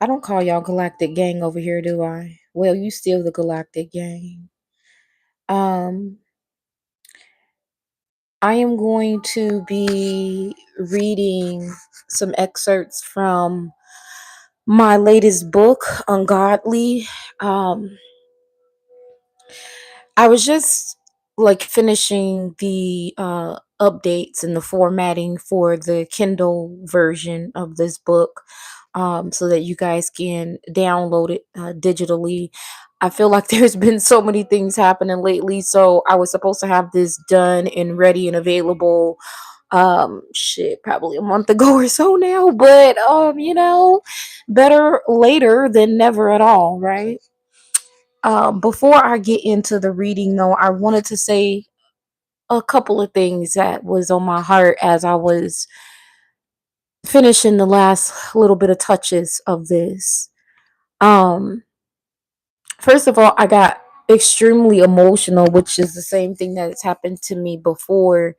I don't call y'all Galactic Gang over here, do I? Well, you still the Galactic Gang. Um, I am going to be reading some excerpts from my latest book, Ungodly. Um, I was just like finishing the updates and the formatting for the Kindle version of this book, so that you guys can download it digitally. I feel like there's been so many things happening lately, so I was supposed to have this done and ready and available shit probably a month ago or so now, but better later than never at all, right? Before I get into the reading, though, I wanted to say a couple of things that was on my heart as I was finishing the last little bit of touches of this. Um, First of all, I got extremely emotional, which is the same thing that has happened to me before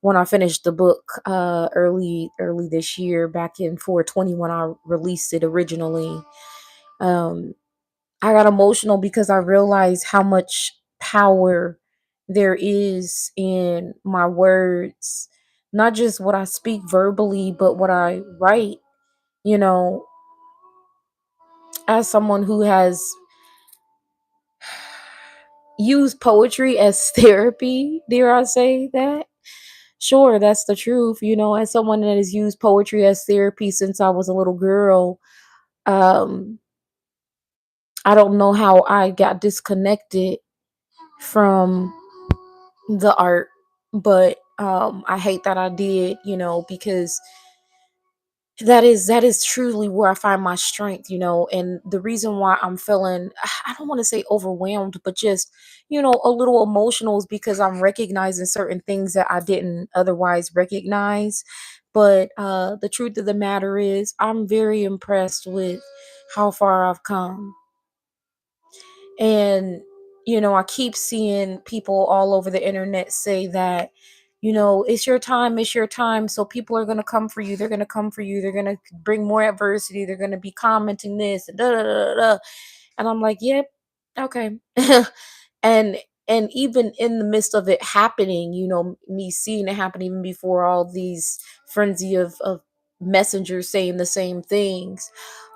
when I finished the book early this year, back in 420 when I released it originally. Um, I got emotional because I realized how much power there is in my words, not just what I speak verbally, but what I write. You know, as someone who has used poetry as therapy, dare I say that? Sure, that's the truth. As someone that has used poetry as therapy since I was a little girl, um, I don't know how I got disconnected from the art, but I hate that I did, because that is truly where I find my strength, and the reason why I'm feeling, I don't want to say overwhelmed, but just a little emotional is because I'm recognizing certain things that I didn't otherwise recognize. But the truth of the matter is I'm very impressed with how far I've come. And, I keep seeing people all over the internet say that, it's your time, it's your time. So people are going to come for you. They're going to come for you. They're going to bring more adversity. They're going to be commenting this and da da da da. Da. And I'm like, yep, okay. and and even in the midst of it happening, me seeing it happen even before all these frenzy of messengers saying the same things,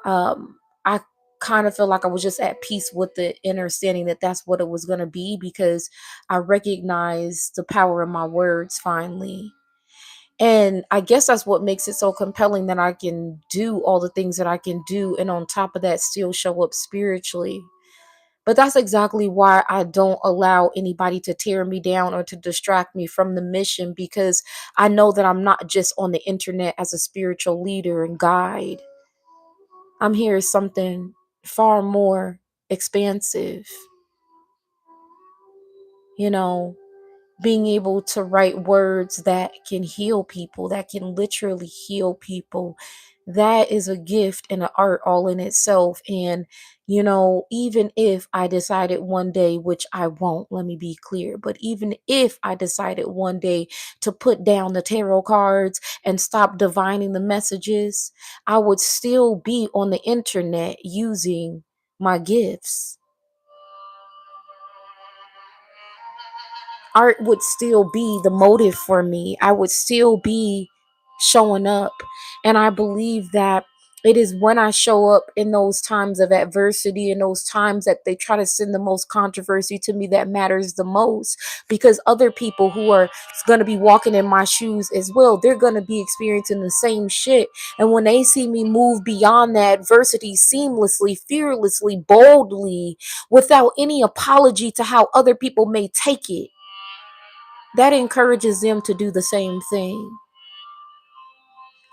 I kind of feel like I was just at peace with the understanding that that's what it was going to be, because I recognized the power of my words finally. And I guess that's what makes it so compelling, that I can do all the things that I can do, and on top of that still show up spiritually. But that's exactly why I don't allow anybody to tear me down or to distract me from the mission, because I know that I'm not just on the internet as a spiritual leader and guide. I'm here as something far more expansive, you know, being able to write words that can heal people, that can literally heal people. That is a gift and an art all in itself. And, even if I decided one day, which I won't, let me be clear, but even if I decided one day to put down the tarot cards and stop divining the messages, I would still be on the internet using my gifts. Art would still be the motive for me. I would still be showing up. And I believe that it is when I show up in those times of adversity, in those times that they try to send the most controversy to me, that matters the most. Because other people who are going to be walking in my shoes as well, they're going to be experiencing the same shit. And when they see me move beyond that adversity seamlessly, fearlessly, boldly, without any apology to how other people may take it, that encourages them to do the same thing.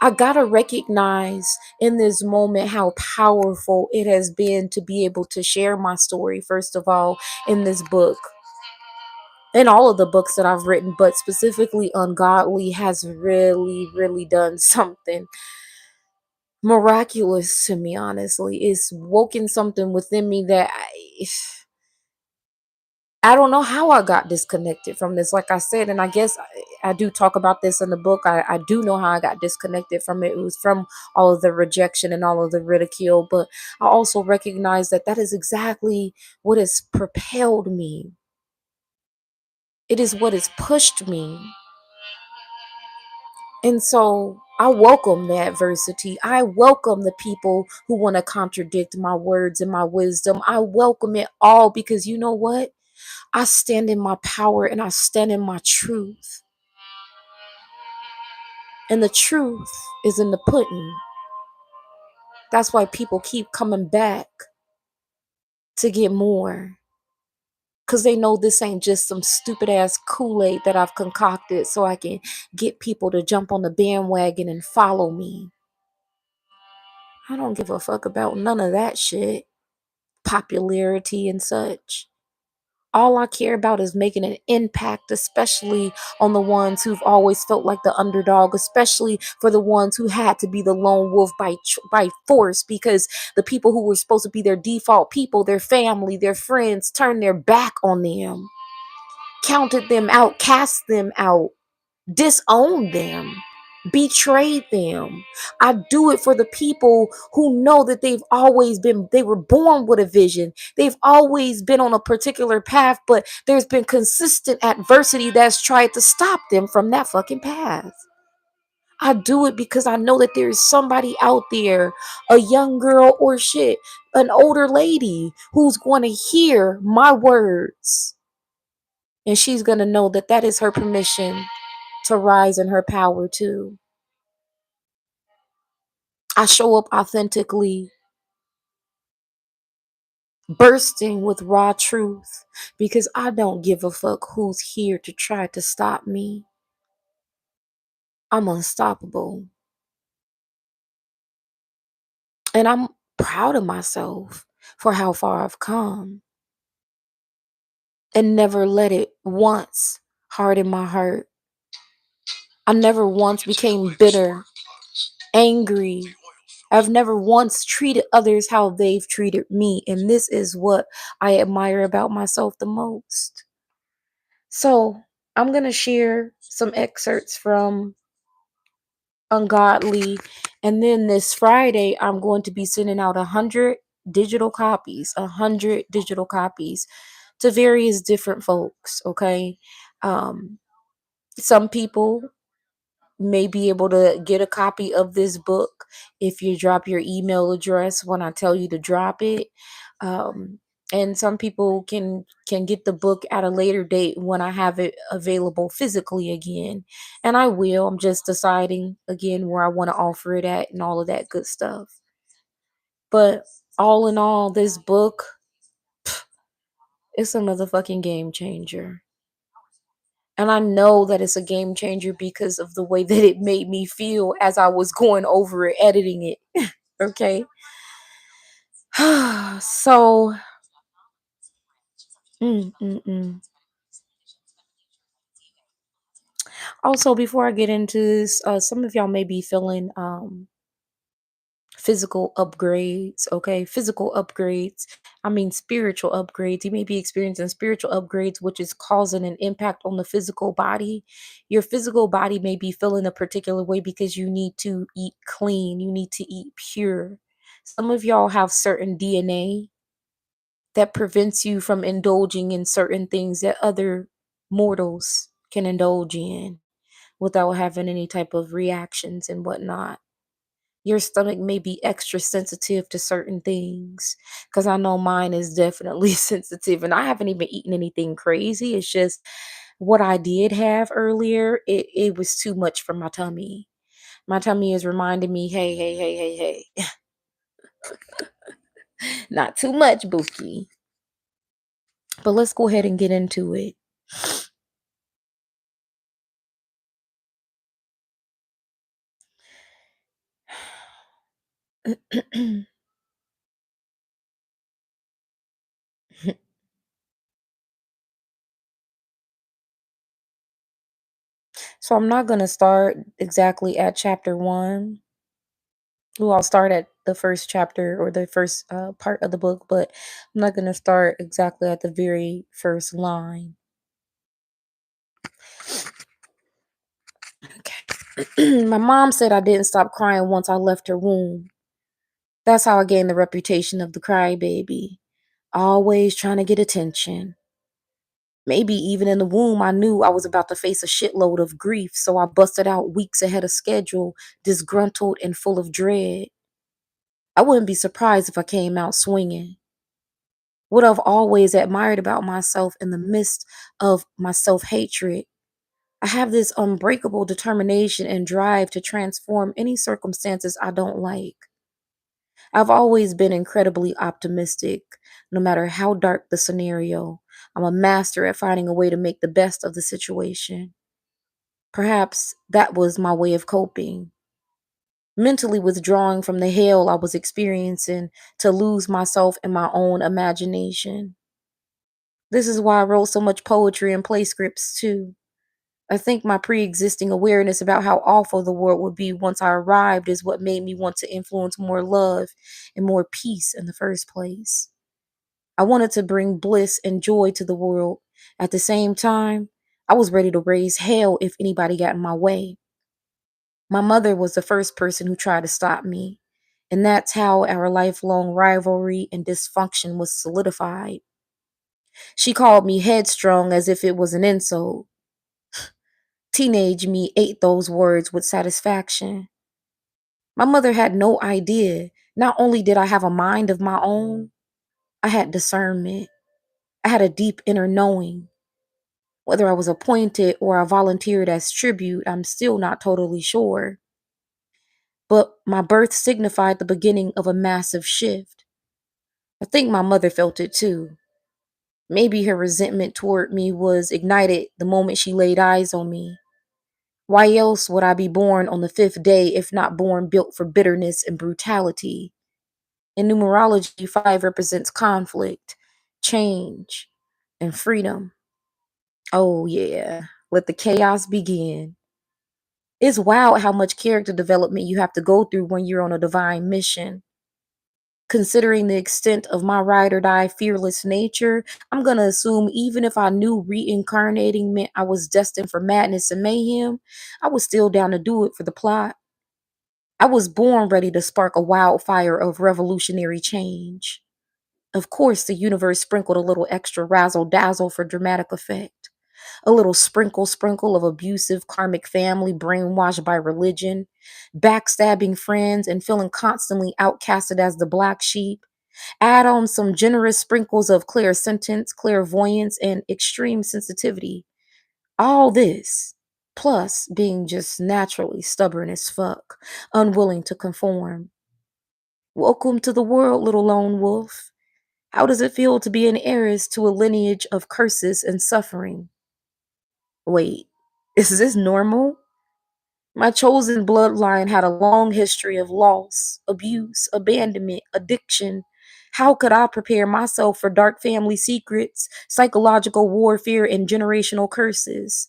I gotta recognize in this moment how powerful it has been to be able to share my story, first of all, in this book. In all of the books that I've written, but specifically Ungodly has really, really done something miraculous to me, honestly. It's woken something within me that I don't know how I got disconnected from this, like I said, and I guess I do talk about this in the book. I do know how I got disconnected from it. It was from all of the rejection and all of the ridicule, but I also recognize that that is exactly what has propelled me. It is what has pushed me. And so I welcome the adversity. I welcome the people who want to contradict my words and my wisdom. I welcome it all because you know what? I stand in my power and I stand in my truth. And the truth is in the pudding. That's why people keep coming back to get more. Because they know this ain't just some stupid ass Kool-Aid that I've concocted so I can get people to jump on the bandwagon and follow me. I don't give a fuck about none of that shit. Popularity and such. All I care about is making an impact, especially on the ones who've always felt like the underdog, especially for the ones who had to be the lone wolf by force because the people who were supposed to be their default people, their family, their friends, turned their back on them, counted them out, cast them out, disowned them, betrayed them. I do it for the people who know that they were born with a vision. They've always been on a particular path, but there's been consistent adversity that's tried to stop them from that fucking path. I do it because I know that there is somebody out there, a young girl or shit, an older lady who's going to hear my words. And she's going to know that that is her permission to rise in her power too. I show up authentically, bursting with raw truth, because I don't give a fuck who's here to try to stop me. I'm unstoppable. And I'm proud of myself for how far I've come and never let it once harden my heart. I never once became bitter, angry. I've never once treated others how they've treated me. And this is what I admire about myself the most. So I'm going to share some excerpts from Ungodly. And then this Friday, I'm going to be sending out 100 digital copies to various different folks. Okay. Um, some people may be able to get a copy of this book if you drop your email address when I tell you to drop it. Um, and some people can get the book at a later date when I have it available physically again. And I will. I'm just deciding again where I want to offer it at and all of that good stuff. But all in all, this book, it's a motherfucking game changer. And I know that it's a game changer because of the way that it made me feel as I was going over it, editing it. Okay. So, mm, mm, mm. Also, before I get into this, some of y'all may be feeling physical upgrades. Okay. Physical upgrades. I mean, spiritual upgrades. You may be experiencing spiritual upgrades, which is causing an impact on the physical body. Your physical body may be feeling a particular way because you need to eat clean, you need to eat pure. Some of y'all have certain DNA that prevents you from indulging in certain things that other mortals can indulge in without having any type of reactions and whatnot. Your stomach may be extra sensitive to certain things because I know mine is definitely sensitive, and I haven't even eaten anything crazy. It's just what I did have earlier, it was too much for my tummy. My tummy is reminding me, hey, hey, hey, hey, hey, not too much, Bookie. But let's go ahead and get into it. So I'm not going to start exactly at chapter 1. Well, I'll start at the first chapter or the first part of the book, but I'm not going to start exactly at the very first line. Okay. My mom said I didn't stop crying once I left her womb. That's how I gained the reputation of the crybaby, always trying to get attention. Maybe even in the womb, I knew I was about to face a shitload of grief, so I busted out weeks ahead of schedule, disgruntled and full of dread. I wouldn't be surprised if I came out swinging. What I've always admired about myself in the midst of my self hatred, I have this unbreakable determination and drive to transform any circumstances I don't like. I've always been incredibly optimistic, no matter how dark the scenario. I'm a master at finding a way to make the best of the situation. Perhaps that was my way of coping, mentally withdrawing from the hell I was experiencing to lose myself in my own imagination. This is why I wrote so much poetry and play scripts too. I think my pre existing awareness about how awful the world would be once I arrived is what made me want to influence more love and more peace in the first place. I wanted to bring bliss and joy to the world. At the same time, I was ready to raise hell if anybody got in my way. My mother was the first person who tried to stop me, and that's how our lifelong rivalry and dysfunction was solidified. She called me headstrong as if it was an insult. Teenage me ate those words with satisfaction. My mother had no idea. Not only did I have a mind of my own, I had discernment. I had a deep inner knowing. Whether I was appointed or I volunteered as tribute, I'm still not totally sure. But my birth signified the beginning of a massive shift. I think my mother felt it too. Maybe her resentment toward me was ignited the moment she laid eyes on me. Why else would I be born on the fifth day if not born built for bitterness and brutality? In numerology, 5 represents conflict, change, and freedom. Oh, yeah. Let the chaos begin. It's wild how much character development you have to go through when you're on a divine mission. Considering the extent of my ride or die fearless nature, I'm going to assume even if I knew reincarnating meant I was destined for madness and mayhem, I was still down to do it for the plot. I was born ready to spark a wildfire of revolutionary change. Of course, the universe sprinkled a little extra razzle dazzle for dramatic effect. A little sprinkle of abusive karmic family brainwashed by religion, backstabbing friends, and feeling constantly outcasted as the black sheep. Add on some generous sprinkles of clairsentience, clairvoyance, and extreme sensitivity. All this, plus being just naturally stubborn as fuck, unwilling to conform. Welcome to the world, little lone wolf. How does it feel to be an heiress to a lineage of curses and suffering? Wait, is this normal? My chosen bloodline had a long history of loss, abuse, abandonment, addiction. How could I prepare myself for dark family secrets, psychological warfare, and generational curses?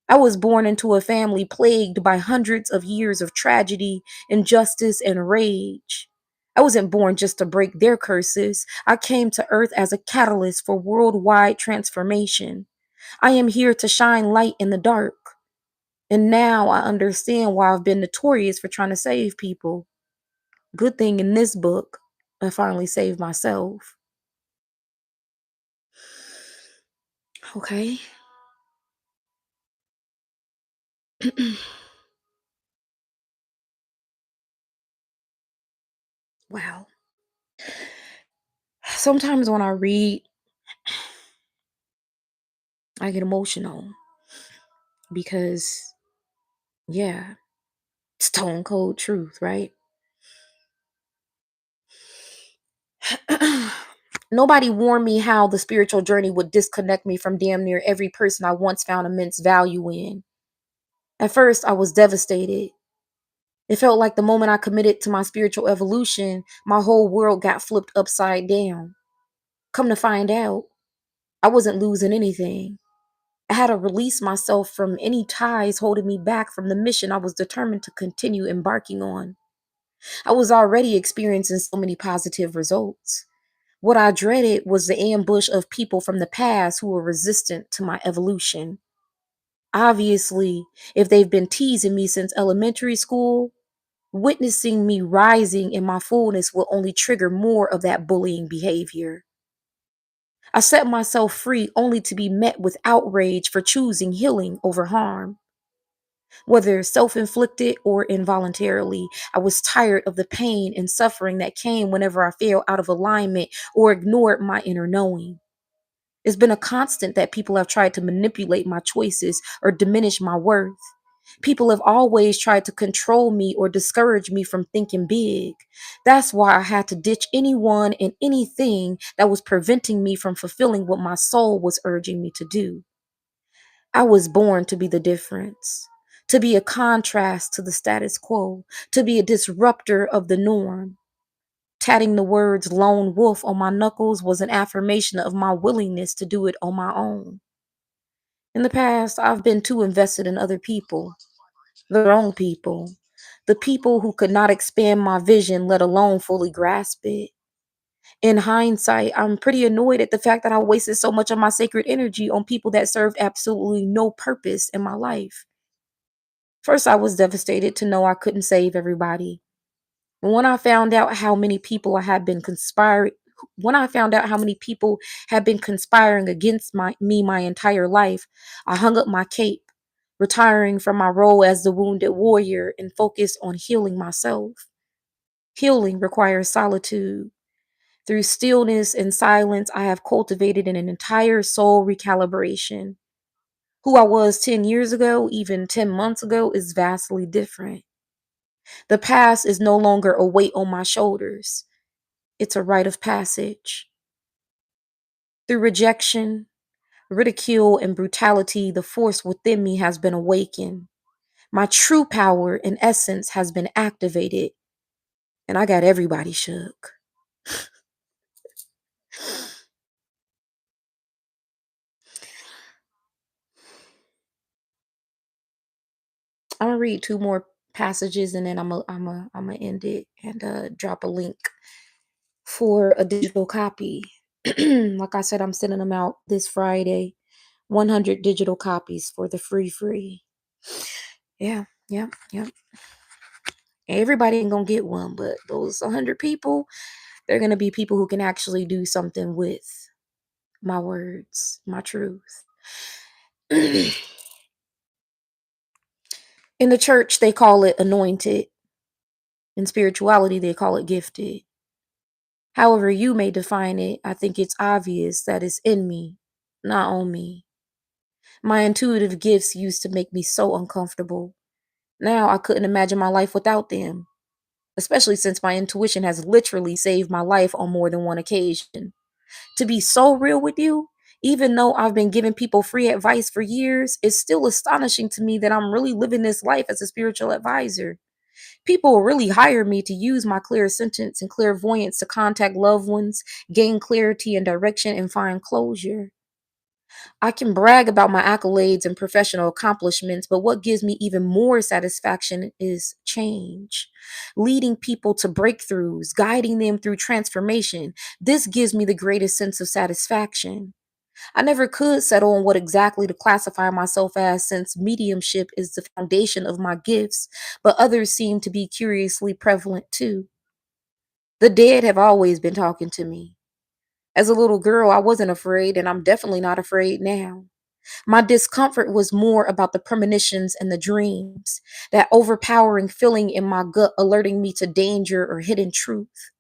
I was born into a family plagued by hundreds of years of tragedy, injustice, and rage. I wasn't born just to break their curses. I came to earth as a catalyst for worldwide transformation. I am here to shine light in the dark. And now I understand why I've been notorious for trying to save people. Good thing in this book, I finally saved myself. Okay. Wow. Sometimes when I read, I get emotional because, yeah, stone cold truth, right? Nobody warned me how the spiritual journey would disconnect me from damn near every person I once found immense value in. At first, I was devastated. It felt like the moment I committed to my spiritual evolution, my whole world got flipped upside down. Come to find out, I wasn't losing anything. I had to release myself from any ties holding me back from the mission I was determined to continue embarking on. I was already experiencing so many positive results. What I dreaded was the ambush of people from the past who were resistant to my evolution. Obviously, if they've been teasing me since elementary school, witnessing me rising in my fullness will only trigger more of that bullying behavior. I set myself free only to be met with outrage for choosing healing over harm. Whether self inflicted or involuntarily, I was tired of the pain and suffering that came whenever I fell out of alignment or ignored my inner knowing. It's been a constant that people have tried to manipulate my choices or diminish my worth. People have always tried to control me or discourage me from thinking big. That's why I had to ditch anyone and anything that was preventing me from fulfilling what my soul was urging me to do. I was born to be the difference, to be a contrast to the status quo, to be a disruptor of the norm. Tatting the words lone wolf on my knuckles was an affirmation of my willingness to do it on my own. In the past, I've been too invested in other people, the wrong people, the people who could not expand my vision, let alone fully grasp it. In hindsight, I'm pretty annoyed at the fact that I wasted so much of my sacred energy on people that served absolutely no purpose in my life. First, I was devastated to know I couldn't save everybody. And when I found out how many people I had been conspiring, when I found out how many people had been conspiring against me my entire life, I hung up my cape, retiring from my role as the wounded warrior and focused on healing myself. Healing requires solitude. Through stillness and silence, I have cultivated an entire soul recalibration. Who I was 10 years ago, even 10 months ago, is vastly different. The past is no longer a weight on my shoulders. It's a rite of passage. Through rejection, ridicule, and brutality, the force within me has been awakened. My true power and essence has been activated, and I got everybody shook. I'm gonna read two more passages and then I'm gonna end it and drop a link for a digital copy. Like I said, I'm sending them out this Friday. 100 digital copies for the free. Yeah, yeah, yeah. Everybody ain't gonna get one, but those 100 people, they're gonna be people who can actually do something with my words, my truth. In the church, they call it anointed. In spirituality, they call it gifted. However, you may define it, I think it's obvious that it's in me, not on me. My intuitive gifts used to make me so uncomfortable. Now I couldn't imagine my life without them, especially since my intuition has literally saved my life on more than one occasion. To be so real with you, even though I've been giving people free advice for years, it's still astonishing to me that I'm really living this life as a spiritual advisor. People really hire me to use my clear sentence and clairvoyance to contact loved ones, gain clarity and direction, and find closure. I can brag about my accolades and professional accomplishments, but what gives me even more satisfaction is change. Leading people to breakthroughs, guiding them through transformation. This gives me the greatest sense of satisfaction. I never could settle on what exactly to classify myself as since mediumship is the foundation of my gifts, but others seem to be curiously prevalent too. The dead have always been talking to me. As a little girl, I wasn't afraid, and I'm definitely not afraid now. My discomfort was more about the premonitions and the dreams, that overpowering feeling in my gut alerting me to danger or hidden truth.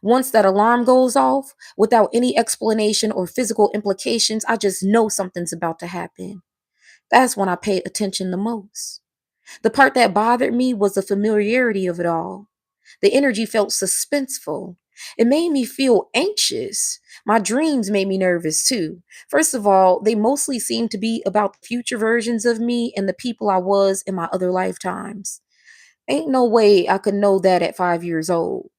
Once that alarm goes off, without any explanation or physical implications, I just know something's about to happen. That's when I paid attention the most. The part that bothered me was the familiarity of it all. The energy felt suspenseful. It made me feel anxious. My dreams made me nervous too. First of all, they mostly seemed to be about future versions of me and the people I was in my other lifetimes. Ain't no way I could know that at 5 years old.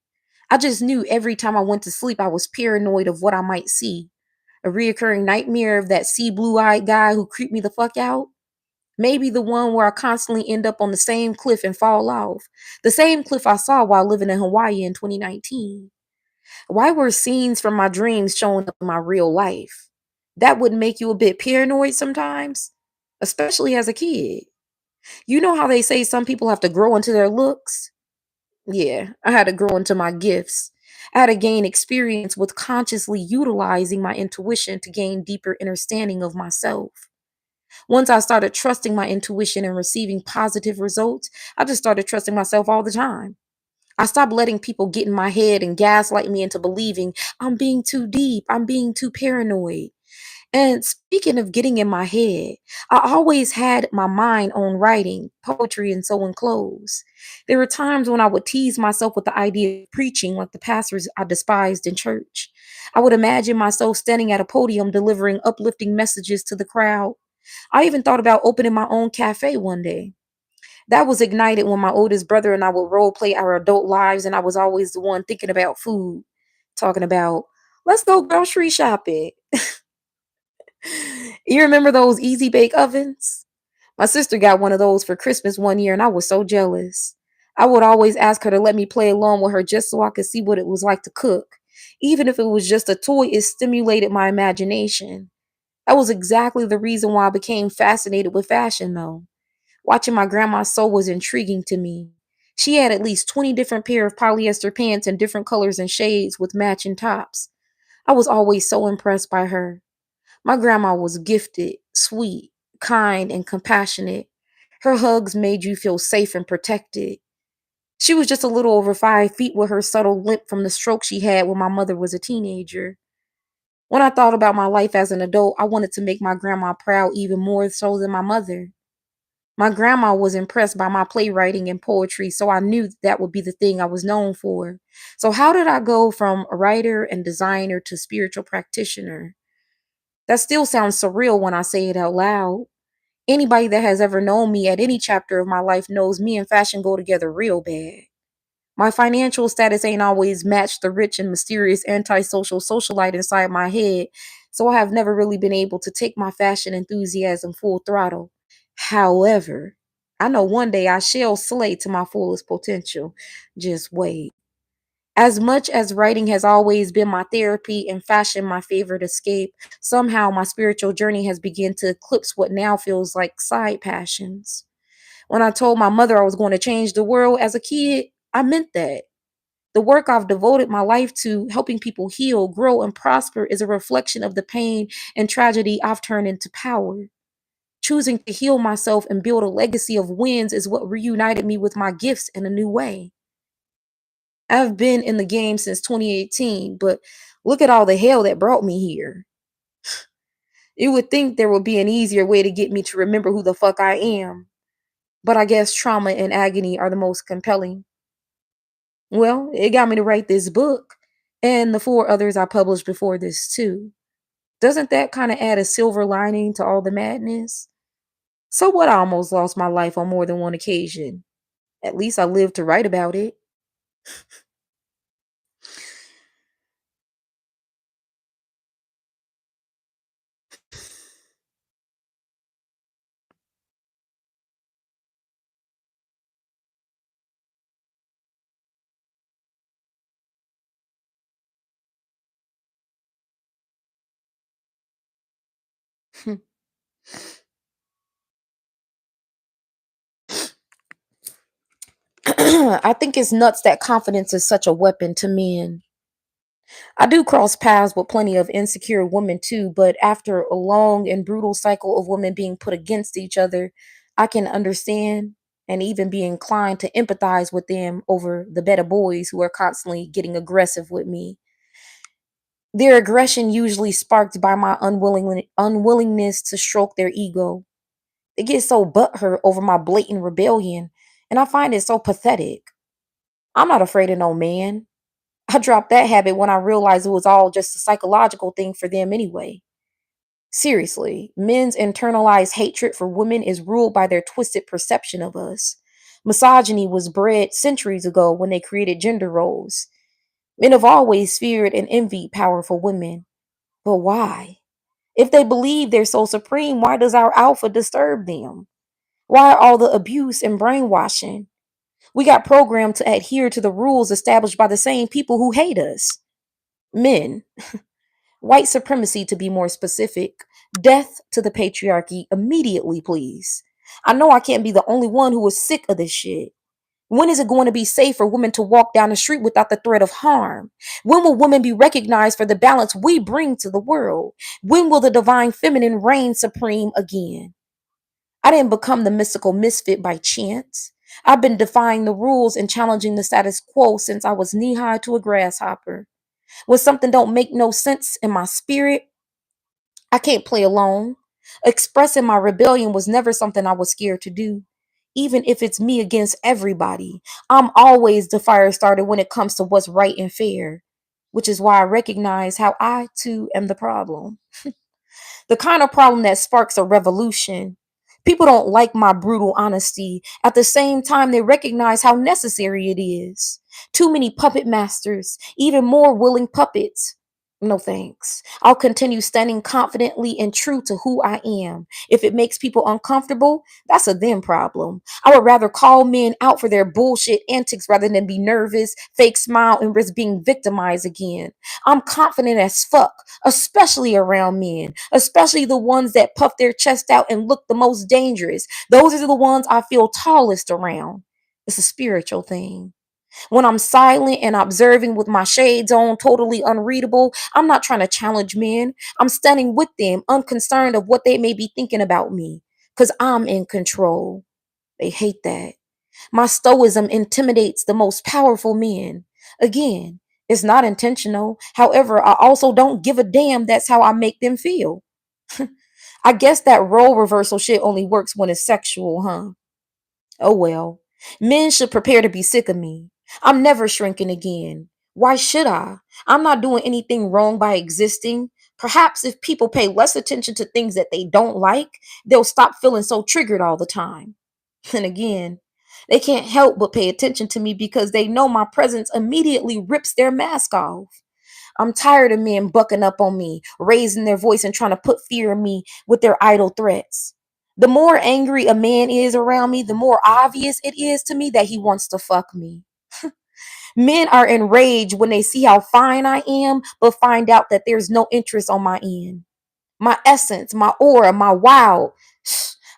I just knew every time I went to sleep, I was paranoid of what I might see. A reoccurring nightmare of that sea blue eyed guy who creeped me the fuck out. Maybe the one where I constantly end up on the same cliff and fall off. The same cliff I saw while living in Hawaii in 2019. Why were scenes from my dreams showing up in my real life? That would make you a bit paranoid sometimes, especially as a kid. You know how they say some people have to grow into their looks? Yeah, I had to grow into my gifts. I had to gain experience with consciously utilizing my intuition to gain deeper understanding of myself. Once I started trusting my intuition and receiving positive results, I just started trusting myself all the time. I stopped letting people get in my head and gaslight me into believing I'm being too deep, I'm being too paranoid. And speaking of getting in my head, I always had my mind on writing, poetry, and sewing clothes. There were times when I would tease myself with the idea of preaching like the pastors I despised in church. I would imagine myself standing at a podium delivering uplifting messages to the crowd. I even thought about opening my own cafe one day. That was ignited when my oldest brother and I would role play our adult lives, and I was always the one thinking about food, talking about, let's go grocery shopping. You remember those easy bake ovens? My sister got one of those for Christmas one year, and I was so jealous. I would always ask her to let me play along with her just so I could see what it was like to cook. Even if it was just a toy, it stimulated my imagination. That was exactly the reason why I became fascinated with fashion, though. Watching my grandma sew was intriguing to me. She had at least 20 different pair of polyester pants in different colors and shades with matching tops. I was always so impressed by her. My grandma was gifted, sweet, kind, and compassionate. Her hugs made you feel safe and protected. She was just a little over 5 feet with her subtle limp from the stroke she had when my mother was a teenager. When I thought about my life as an adult, I wanted to make my grandma proud even more so than my mother. My grandma was impressed by my playwriting and poetry, so I knew that would be the thing I was known for. So, how did I go from a writer and designer to spiritual practitioner? That still sounds surreal when I say it out loud. Anybody that has ever known me at any chapter of my life knows me and fashion go together real bad. My financial status ain't always matched the rich and mysterious antisocial socialite inside my head, so I have never really been able to take my fashion enthusiasm full throttle. However, I know one day I shall slay to my fullest potential. Just wait. As much as writing has always been my therapy and fashion my favorite escape, somehow my spiritual journey has begun to eclipse what now feels like side passions. When I told my mother I was going to change the world as a kid, I meant that. The work I've devoted my life to, helping people heal, grow, and prosper, is a reflection of the pain and tragedy I've turned into power. Choosing to heal myself and build a legacy of wins is what reunited me with my gifts in a new way. I've been in the game since 2018, but look at all the hell that brought me here. You would think there would be an easier way to get me to remember who the fuck I am, but I guess trauma and agony are the most compelling. Well, it got me to write this book and the four others I published before this, too. Doesn't that kind of add a silver lining to all the madness? So what? I almost lost my life on more than one occasion. At least I lived to write about it. I think it's nuts that confidence is such a weapon to men. I do cross paths with plenty of insecure women too, but after a long and brutal cycle of women being put against each other, I can understand and even be inclined to empathize with them over the better boys who are constantly getting aggressive with me. Their aggression usually sparked by my unwillingness to stroke their ego. They get so butthurt over my blatant rebellion, and I find it so pathetic. I'm not afraid of no man. I dropped that habit when I realized it was all just a psychological thing for them anyway. Seriously, men's internalized hatred for women is ruled by their twisted perception of us. Misogyny was bred centuries ago when they created gender roles. Men have always feared and envied powerful women. But why? If they believe they're so supreme, why does our alpha disturb them? Why all the abuse and brainwashing? We got programmed to adhere to the rules established by the same people who hate us. Men, white supremacy to be more specific, death to the patriarchy immediately, please. I know I can't be the only one who is sick of this shit. When is it going to be safe for women to walk down the street without the threat of harm? When will women be recognized for the balance we bring to the world? When will the divine feminine reign supreme again? I didn't become the mystical misfit by chance. I've been defying the rules and challenging the status quo since I was knee high to a grasshopper. When something don't make no sense in my spirit, I can't play alone. Expressing my rebellion was never something I was scared to do. Even if it's me against everybody, I'm always the fire starter when it comes to what's right and fair, which is why I recognize how I too am the problem. The kind of problem that sparks a revolution. People don't like my brutal honesty. At the same time, they recognize how necessary it is. Too many puppet masters, even more willing puppets. No thanks. I'll continue standing confidently and true to who I am. If it makes people uncomfortable, that's a them problem. I would rather call men out for their bullshit antics rather than be nervous, fake smile, and risk being victimized again. I'm confident as fuck, especially around men, especially the ones that puff their chest out and look the most dangerous. Those are the ones I feel tallest around. It's a spiritual thing. When I'm silent and observing with my shades on, totally unreadable, I'm not trying to challenge men. I'm standing with them, unconcerned of what they may be thinking about me, because I'm in control. They hate that. My stoicism intimidates the most powerful men. Again, it's not intentional. However, I also don't give a damn that's how I make them feel. I guess that role reversal shit only works when it's sexual, huh? Oh well. Men should prepare to be sick of me. I'm never shrinking again. Why should I? I'm not doing anything wrong by existing. Perhaps if people pay less attention to things that they don't like, they'll stop feeling so triggered all the time. And again, they can't help but pay attention to me because they know my presence immediately rips their mask off. I'm tired of men bucking up on me, raising their voice and trying to put fear in me with their idle threats. The more angry a man is around me, the more obvious it is to me that he wants to fuck me. Men are enraged when they see how fine I am, but find out that there's no interest on my end. My essence, my aura, my wow.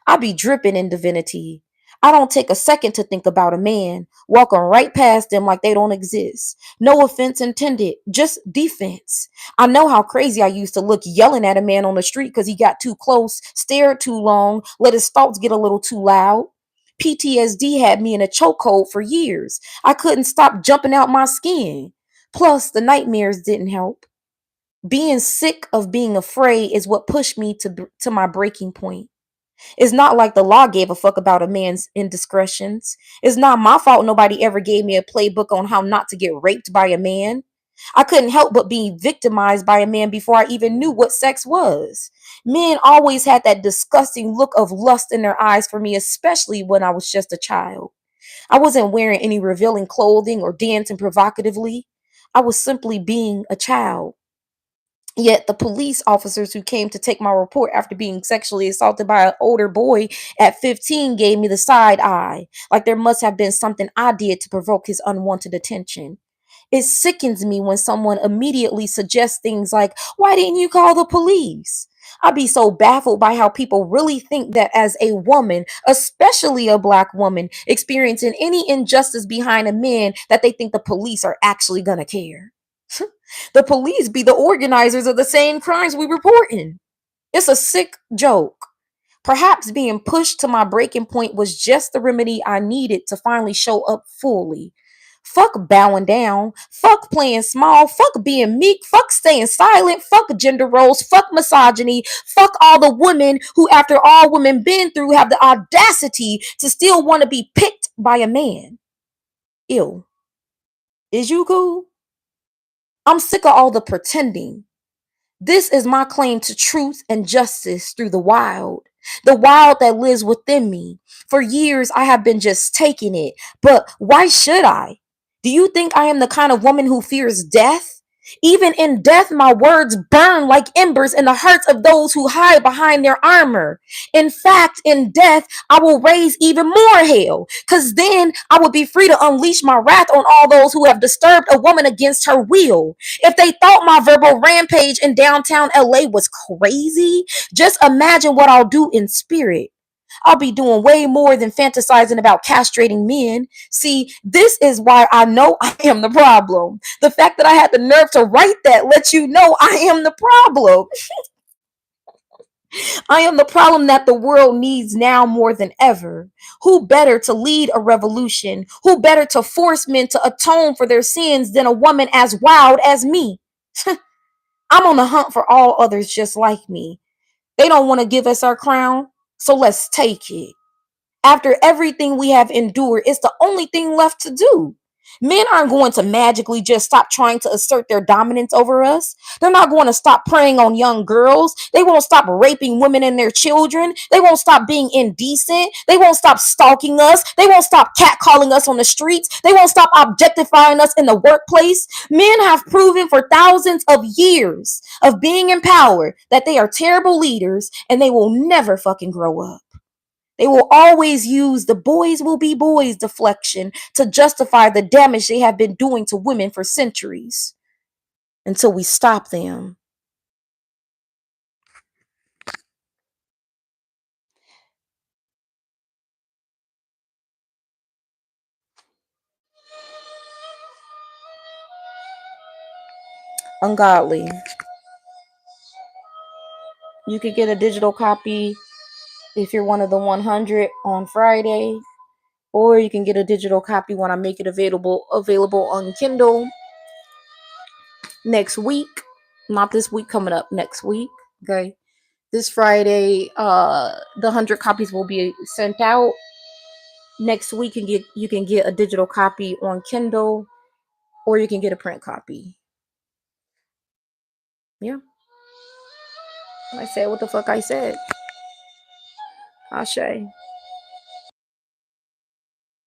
I be dripping in divinity. I don't take a second to think about a man, walking right past them like they don't exist. No offense intended, just defense. I know how crazy I used to look yelling at a man on the street because he got too close, stared too long, let his thoughts get a little too loud. PTSD had me in a chokehold for years. I couldn't stop jumping out my skin. Plus, the nightmares didn't help. Being sick of being afraid is what pushed me to my breaking point. It's not like the law gave a fuck about a man's indiscretions. It's not my fault nobody ever gave me a playbook on how not to get raped by a man. I couldn't help but be victimized by a man before I even knew what sex was. Men always had that disgusting look of lust in their eyes for me, especially when I was just a child. I wasn't wearing any revealing clothing or dancing provocatively. I was simply being a child. Yet the police officers who came to take my report after being sexually assaulted by an older boy at 15 gave me the side eye, like there must have been something I did to provoke his unwanted attention. It sickens me when someone immediately suggests things like, "Why didn't you call the police?" I'd be so baffled by how people really think that as a woman, especially a black woman, experiencing any injustice behind a man, that they think the police are actually gonna care. The police be the organizers of the same crimes we reporting. It's a sick joke. Perhaps being pushed to my breaking point was just the remedy I needed to finally show up fully. Fuck bowing down. Fuck playing small. Fuck being meek. Fuck staying silent. Fuck gender roles. Fuck misogyny. Fuck all the women who, after all women been through, have the audacity to still want to be picked by a man. Ew. Is you cool? I'm sick of all the pretending. This is my claim to truth and justice through the wild that lives within me. For years, I have been just taking it. But why should I? Do you think I am the kind of woman who fears death? Even in death, my words burn like embers in the hearts of those who hide behind their armor. In fact, in death, I will raise even more hell, because then I will be free to unleash my wrath on all those who have disturbed a woman against her will. If they thought my verbal rampage in downtown LA was crazy, just imagine what I'll do in spirit. I'll be doing way more than fantasizing about castrating men. See, this is why I know I am the problem. The fact that I had the nerve to write that lets you know I am the problem. I am the problem that the world needs now more than ever. Who better to lead a revolution? Who better to force men to atone for their sins than a woman as wild as me? I'm on the hunt for all others just like me. They don't want to give us our crown, so let's take it. After everything we have endured, it's the only thing left to do. Men aren't going to magically just stop trying to assert their dominance over us. They're not going to stop preying on young girls. They won't stop raping women and their children. They won't stop being indecent. They won't stop stalking us. They won't stop catcalling us on the streets. They won't stop objectifying us in the workplace. Men have proven for thousands of years of being in power that they are terrible leaders and they will never fucking grow up. They will always use the boys will be boys deflection to justify the damage they have been doing to women for centuries until we stop them. Ungodly. You could get a digital copy if you're one of the 100 on Friday, or you can get a digital copy when I make it available on Kindle next week. Not this week, coming up next week. Okay. This Friday, the 100 copies will be sent out. Next week you can get a digital copy on Kindle, or you can get a print copy. Yeah. I said what the fuck I said. Ashe.